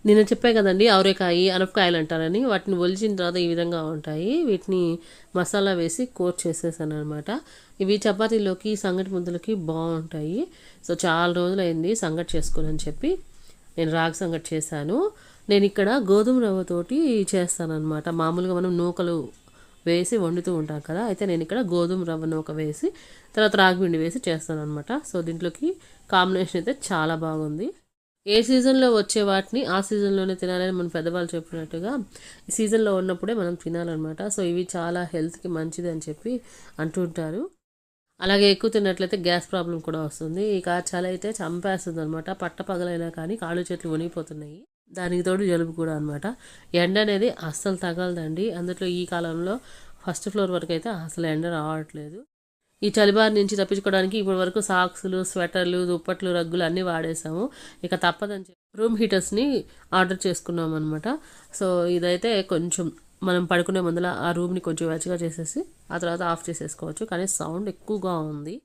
నేను చెప్పా కదండి ఆవరేకాయ అనపకాయలు అంటారని. వాటిని ఒలిచిన తర్వాత ఈ విధంగా ఉంటాయి. వీటిని మసాలా వేసి కోట్ చేసేసాను అనమాట. ఇవి చపాతీలోకి సంగటి ముద్దలకి బాగుంటాయి. సో చాలా రోజులైంది సంగటి చేసుకోనని చెప్పి నేను రాగి సంగటి చేశాను. నేను ఇక్కడ గోధుమ రవ్వతోటి చేస్తానన్నమాట. మామూలుగా మనం నూకలు వేసి వండుతూ ఉంటాం కదా, అయితే నేను ఇక్కడ గోధుమ రవ్వ నూక వేసి తర్వాత రాగిపిండి వేసి చేస్తాను అనమాట. సో దీంట్లోకి కాంబినేషన్ అయితే చాలా బాగుంది. ఏ సీజన్లో వచ్చే వాటిని ఆ సీజన్లోనే తినాలని మన పెద్దవాళ్ళు చెప్పినట్టుగా ఈ సీజన్లో ఉన్నప్పుడే మనం తినాలన్నమాట. సో ఇవి చాలా హెల్త్కి మంచిది అని చెప్పి అంటుంటారు. అలాగే ఎక్కువ తిన్నట్లయితే గ్యాస్ ప్రాబ్లం కూడా వస్తుంది. ఈ కాచాలు అయితే చంపేస్తుంది అనమాట. పట్ట పగలైనా కానీ కాళ్ళు చేతులు వణిగిపోతున్నాయి. దానికి తోడు జలుబు కూడా అనమాట. ఎండ అనేది అస్సలు తగలదండి. అందులో ఈ కాలంలో ఫస్ట్ ఫ్లోర్ వరకు అయితే అసలు ఎండ రావట్లేదు. ఈ చలిబారి నుంచి తప్పించుకోవడానికి ఇప్పటి వరకు సాక్స్లు, స్వెటర్లు, దుప్పట్లు, రగ్గులు అన్నీ వాడేసాము. ఇక తప్పదని చెప్పి రూమ్ హీటర్స్ని ఆర్డర్ చేసుకున్నాం అనమాట. సో ఇదైతే కొంచెం మనం పడుకునే ముందర ఆ రూమ్ని కొంచెం వెచ్చగా చేసేసి ఆ తర్వాత ఆఫ్ చేసేసుకోవచ్చు. కానీ సౌండ్ ఎక్కువగా ఉంది.